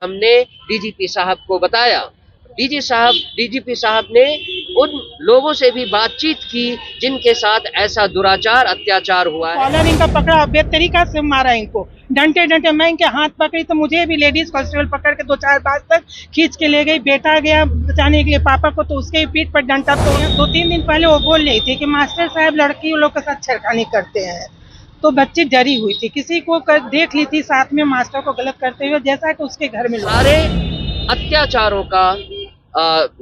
हमने डीजीपी साहब को बताया। डीजीपी साहब ने उन लोगों से भी बातचीत की जिनके साथ ऐसा दुराचार अत्याचार हुआ है। कॉलर इनका पकड़ा, बेतरीका से मारा इनको, डंटे डंटे। मैं इनके हाथ पकड़ी तो मुझे भी लेडीज कांस्टेबल पकड़ के 2-4 बार तक खींच के ले गई। बेटा गया बचाने के लिए पापा को, तो उसके पीठ पर डंटा। तो 2-3 दिन पहले वो बोल रही थी कि मास्टर साहब लड़की लोग के साथ छेड़खानी करते हैं, तो बच्ची डरी हुई थी, किसी को देख ली थी साथ में मास्टर को गलत करते हुए, जैसा कि उसके घर में सारे अत्याचारों का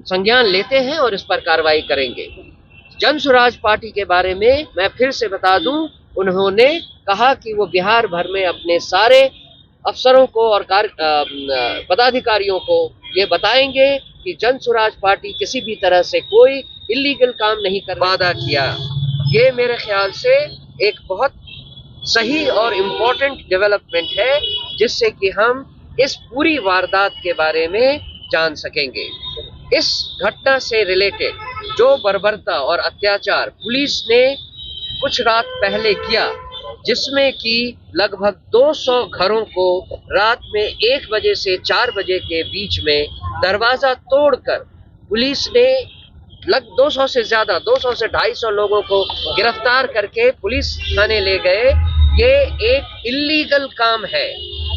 संज्ञान लेते हैं और इस पर कार्रवाई करेंगे। जन स्वराज पार्टी के बारे में मैं फिर से बता दूं, उन्होंने कहा कि वो बिहार भर में अपने सारे अफसरों को और पदाधिकारियों को ये बताएंगे कि जन स्वराज पार्टी किसी भी तरह से कोई इलीगल काम नहीं कर वादा किया। ये मेरे ख्याल से एक बहुत सही और इम्पोर्टेंट डेवलपमेंट है, जिससे कि हम इस पूरी वारदात के बारे में जान सकेंगे। इस घटना से रिलेटेड जो बर्बरता और अत्याचार पुलिस ने कुछ रात पहले किया, जिसमें कि लगभग 200 घरों को रात में 1 बजे से 4 बजे के बीच में दरवाजा तोड़कर पुलिस ने 200 से ज्यादा 200 से 250 लोगों को गिरफ्तार करके पुलिस थाने ले गए। ये एक इल्लीगल काम है।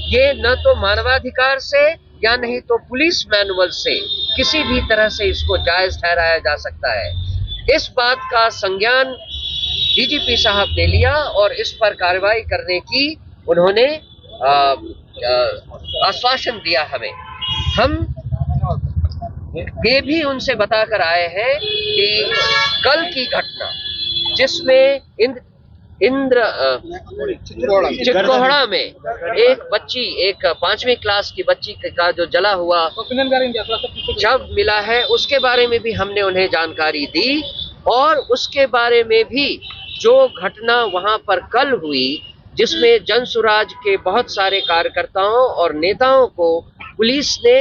ये न तो मानवाधिकार से या नहीं तो पुलिस मैनुअल से किसी भी तरह से इसको जायज ठहराया जा सकता है। इस बात का संज्ञान डीजीपी साहब ने लिया और इस पर कार्रवाई करने की उन्होंने आश्वासन दिया हमें। हम ये भी उनसे बताकर आए हैं कि कल की घटना जिसमें चित्तकोहड़ा में एक बच्ची, एक 5वीं क्लास की बच्ची का जो जला हुआ शव मिला है, उसके बारे में भी हमने उन्हें जानकारी दी। और उसके बारे में भी जो घटना वहां पर कल हुई, जिसमें जन स्वराज के बहुत सारे कार्यकर्ताओं और नेताओं को पुलिस ने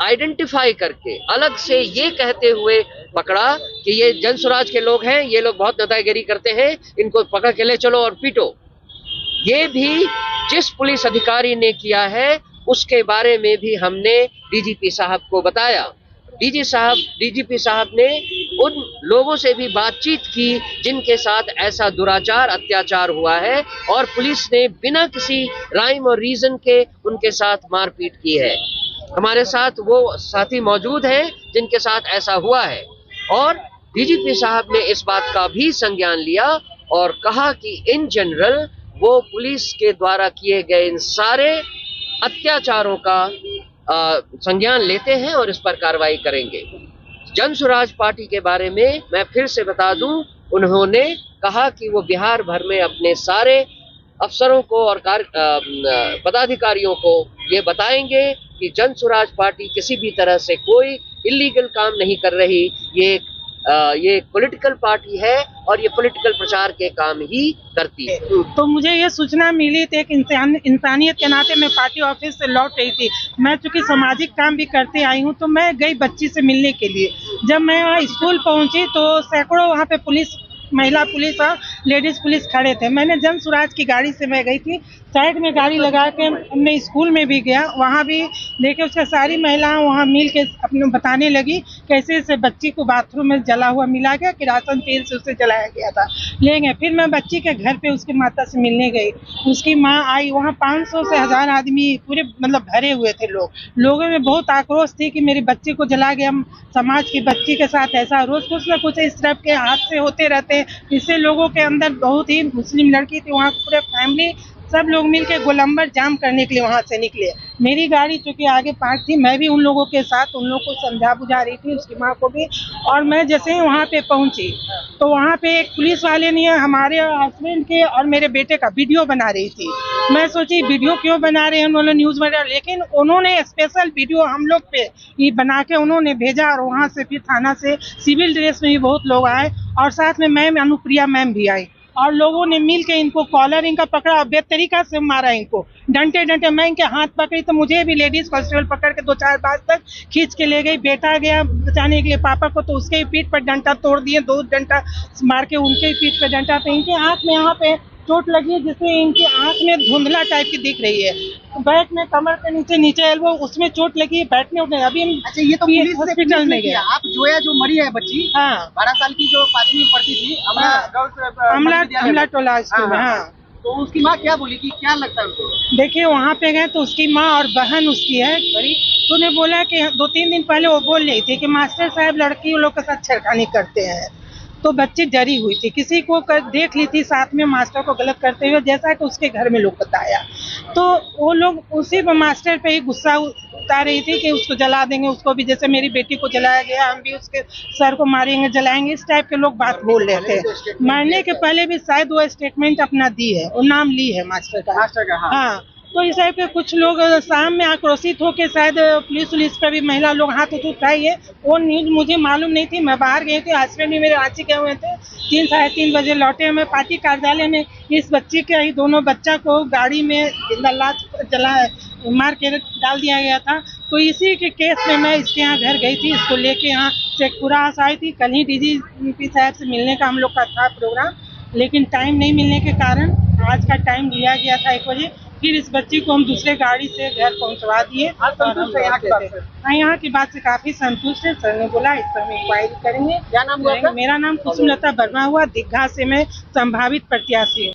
आइडेंटिफाई करके अलग से ये कहते हुए पकड़ा कि ये जन स्वराज के लोग हैं, ये लोग बहुत नेतागिरी करते हैं, इनको पकड़ के ले चलो और पीटो। ये भी जिस पुलिस अधिकारी ने किया है उसके बारे में भी हमने डीजीपी साहब को बताया। डीजीपी साहब ने उन लोगों से भी बातचीत की जिनके साथ ऐसा दुराचार अत्याचार हुआ है, और पुलिस ने बिना किसी राइम और रीजन के उनके साथ मारपीट की है। हमारे साथ वो साथी मौजूद हैं जिनके साथ ऐसा हुआ है, और डीजीपी साहब ने इस बात का भी संज्ञान लिया और कहा कि इन जनरल वो पुलिस के द्वारा किए गए इन सारे अत्याचारों का संज्ञान लेते हैं और इस पर कार्रवाई करेंगे। जन स्वराज पार्टी के बारे में मैं फिर से बता दूं, उन्होंने कहा कि वो बिहार भर में अपने सारे अफसरों को और पदाधिकारियों को ये बताएंगे कि जन स्वराज पार्टी किसी भी तरह से कोई इलीगल काम नहीं कर रही। ये पॉलिटिकल पार्टी है और ये पॉलिटिकल प्रचार के काम ही करती है। तो मुझे ये सूचना मिली थी, एक इंसानियत के नाते मैं पार्टी ऑफिस से लौट रही थी। मैं चूंकि सामाजिक काम भी करते आई हूँ, तो मैं गई बच्ची से मिलने के लिए। जब मैं वहाँ स्कूल पहुँची तो सैकड़ों वहाँ पे पुलिस, महिला पुलिस और लेडीज पुलिस खड़े थे। मैंने जन स्वराज की गाड़ी से मैं गई थी, साइड में गाड़ी लगा के मैं स्कूल में भी गया, वहाँ भी देखे उसका सारी महिलाएं वहाँ मिल के अपने बताने लगी कैसे से बच्ची को बाथरूम में जला हुआ मिला गया, किरासन तेल से उसे जलाया गया था। ले गए, फिर मैं बच्ची के घर पे उसकी माता से मिलने गई, उसकी माँ आई। वहाँ 500 से 1000 आदमी पूरे मतलब भरे हुए थे लोगों में बहुत आक्रोश थी कि मेरी बच्ची को जला गया। समाज की बच्ची के साथ ऐसा रोज कुछ न कुछ इस तरह के हादसे होते रहते हैं। इससे लोगों के अंदर बहुत ही, मुस्लिम लड़की थी वहाँ, पूरे फैमिली सब लोग मिलके गोलंबर जाम करने के लिए वहाँ से निकले। मेरी गाड़ी चूंकि आगे पार्क थी, मैं भी उन लोगों के साथ उन लोगों को समझा बुझा रही थी, उसकी माँ को भी। और मैं जैसे ही वहाँ पे पहुँची तो वहाँ पे एक पुलिस वाले ने हमारे हस्बैंड के और मेरे बेटे का वीडियो बना रही थी। मैं सोची वीडियो क्यों बना रहे हैं उन्होंने, न्यूज़ वगैरह, लेकिन उन्होंने स्पेशल वीडियो हम लोग पे ये बना के उन्होंने भेजा। और वहाँ से फिर थाना से सिविल ड्रेस में भी बहुत लोग आए और साथ में मैम अनुप्रिया मैम भी आई, और लोगों ने मिल के इनको कॉलर इनका पकड़ा, बेतरीका से मारा इनको, डंटे डंटे। मैं इनके हाथ पकड़ी तो मुझे भी लेडीज कांस्टेबल पकड़ के 2-4 बार तक खींच के ले गई। बेटा गया बचाने के लिए पापा को, तो उसके पीठ पर डंटा तोड़ दिए, 2 डंटा मार के उनके पीठ पर डंटा। तो इनके हाथ में यहाँ पे चोट लगी है जिससे इनकी आंख में धुंधला टाइप की दिख रही है। बैक में कमर के नीचे एल्बो उसमें चोट लगी है, बैठने उठने अभी हम अच्छा, ये तो पुलिस हॉस्पिटल में गए। आप जोया जो मरी है बच्ची, हाँ 12 साल की जो 5वीं में पढ़ती थी, अमला टोला स्कूल में। हाँ तो उसकी माँ क्या बोली कि क्या लगता है उनको? देखिए वहाँ पे गए तो उसकी माँ और बहन उसकी है बड़ी, तो उन्हें बोला कि 2-3 दिन पहले वो बोल रही थी कि मास्टर साहब लड़की लोग के साथ छेड़खानी करते हैं। तो बच्ची डरी हुई थी, किसी को देख ली थी साथ में मास्टर को गलत करते हुए, जैसा कि उसके घर में लोग बताया। तो वो लोग उसी मास्टर पे ही गुस्सा उतार रही थी कि उसको जला देंगे, उसको भी जैसे मेरी बेटी को जलाया गया, हम भी उसके सर को मारेंगे, जलाएंगे, इस टाइप के लोग बात बोल रहे थे। मारने के पहले भी शायद वो स्टेटमेंट अपना दी है, वो नाम ली है मास्टर का। हाँ तो इस टाइप के कुछ लोग शाम में आक्रोशित होकर शायद पुलिस पे भी महिला लोग हाथ उठाई है। वो न्यूज मुझे मालूम नहीं थी, मैं बाहर गई थी, हस्बैंड भी मेरे रांची गए हुए थे, 3-3:30 बजे लौटे। मैं पार्टी कार्यालय में इस बच्ची के ही दोनों बच्चा को गाड़ी में जिंदा लाश जला मार के डाल दिया गया था। तो इसी के केस में मैं इसके यहाँ घर गई थी, इसको लेके यहाँ शेखपुरा आई थी। कल ही डीजीपी साहब से मिलने का हम लोग का था प्रोग्राम, लेकिन टाइम नहीं मिलने के कारण आज का टाइम लिया गया था 1 बजे। फिर इस बच्ची को हम दूसरे गाड़ी से घर पहुंचवा दिए। यहाँ की बात से काफी संतुष्ट है। सर ने बोला इस पर हम इंक्वायरी करेंगे। क्या नाम हुआ? मेरा नाम कुसुमलता वर्मा हुआ, दीघा से मैं संभावित प्रत्याशी हूँ।